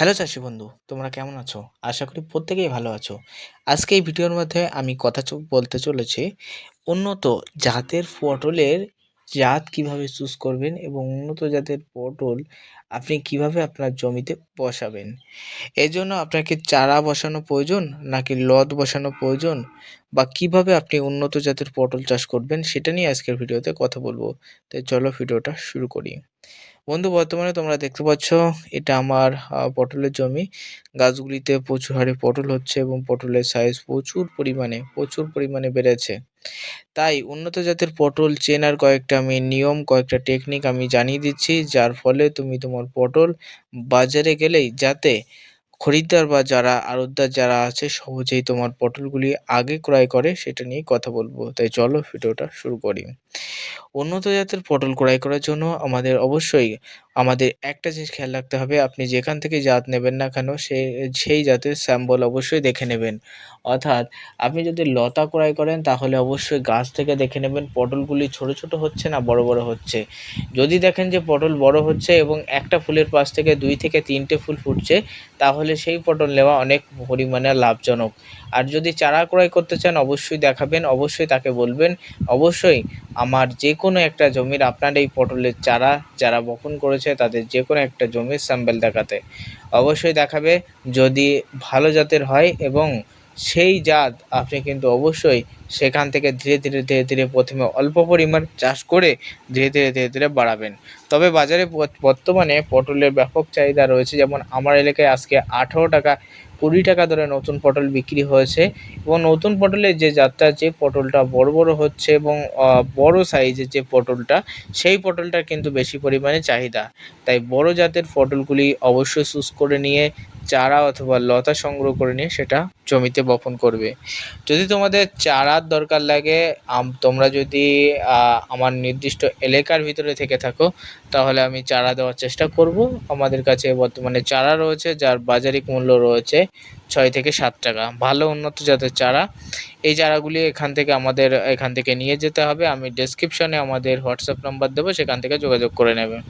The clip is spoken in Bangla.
হ্যালো চাষি বন্ধু, তোমরা কেমন আছো? আশা করি প্রত্যেকেই ভালো আছো। আজকে এই ভিডিওর মধ্যে আমি বলতে চলেছি উন্নত জাতের পটলের জাত কিভাবে চুজ করবেন এবং উন্নত জাতের পটল আপনি কিভাবে আপনার জমিতে বসাবেন। এর জন্য আপনাকে চারা বসানো প্রয়োজন নাকি লদ বসানো প্রয়োজন বা কিভাবে আপনি উন্নত জাতের পটল চাষ করবেন সেটা নিয়ে আজকের ভিডিওতে কথা বলবো। তাই চলো ভিডিওটা শুরু করি। বন্ধু, বর্তমানে তোমরা দেখতে পাচ্ছ এটা আমার পটলের জমি। গাছগুলিতে প্রচুর হারে পটল হচ্ছে এবং পটলের সাইজ প্রচুর পরিমাণে বেড়েছে। তাই উন্নত জাতের পটল চেনার কয়েকটা আমি নিয়ম, কয়েকটা টেকনিক আমি জানিয়ে দিচ্ছি, যার ফলে তুমি তোমার পটল বাজারে গেলেই যাতে খরিদ্দার বা যারা আড়তদার যারা আছে সহজেই তোমার পটলগুলি আগে ক্রয় করে সেটা নিয়ে কথা বলবো। তাই চলো ভিডিওটা শুরু করি। উন্নত জাতের পটল ক্রয় করার জন্য আমাদের একটা জিনিস খেয়াল রাখতে হবে, আপনি যেখান থেকে জাত নেবেন না কেন সেই জাতের স্যাম্পল অবশ্যই দেখে নেবেন। অর্থাৎ আপনি যদি লতা ক্রয় করেন তাহলে অবশ্যই গাছ থেকে দেখে নেবেন পটলগুলি ছোট ছোট হচ্ছে না বড় বড় হচ্ছে। যদি দেখেন যে পটল বড় হচ্ছে এবং একটা ফুলের পাশ থেকে 2 থেকে 3টে ফুল ফুটছে, তাহলে সেই পটল নেওয়া অনেক পরিমাণে লাভজনক। আর যদি চারা ক্রয় করতে চান অবশ্যই দেখাবেন, অবশ্যই তাকে বলবেন, অবশ্যই আমার যেকোনো একটা জমির আপনার এই পটলের চারা যারা বপন করেছে তাদের যেকোনো একটা জমির স্যাম্পল দেখাতে। অবশ্যই দেখাবে যদি ভালো জাতের হয়, এবং সেই জাত আপনি কিন্তু অবশ্যই সেখান থেকে ধীরে ধীরে প্রথমে অল্প পরিমাণ চাষ করে ধীরে ধীরে বাড়াবেন। তবে বাজারে বর্তমানে পটলের ব্যাপক চাহিদা রয়েছে। যেমন আমার এলাকায় আজকে 18 টাকা 20 টাকা দরে নতুন পটল বিক্রি হয়েছে, এবং নতুন পটলের যে পটলটা বড় বড় হচ্ছে এবং বড় সাইজের যে পটলটা, সেই পটলটার কিন্তু বেশি পরিমাণে চাহিদা। তাই বড় জাতের পটলগুলি অবশ্যই চুজ করে নিয়ে চারা অথবা লতা সংগ্রহ করে নিয়ে সেটা জমিতে বপন করবে। যদি তোমাদের চারার দরকার লাগে, তোমরা যদি আমার নির্দিষ্ট এলাকার ভিতরে থেকে থাকো, তাহলে আমি চারা দেওয়ার চেষ্টা করব। আমাদের কাছে বর্তমানে চারা রয়েছে যার বাজারিক মূল্য রয়েছে 6 থেকে 7 টাকা, ভালো উন্নত জাতের চারা। এই চারাগুলি এখান থেকে নিয়ে যেতে হবে। আমি ডেসক্রিপশনে আমাদের হোয়াটসঅ্যাপ নাম্বার দেবো, সেখান থেকে যোগাযোগ করে নেবেন।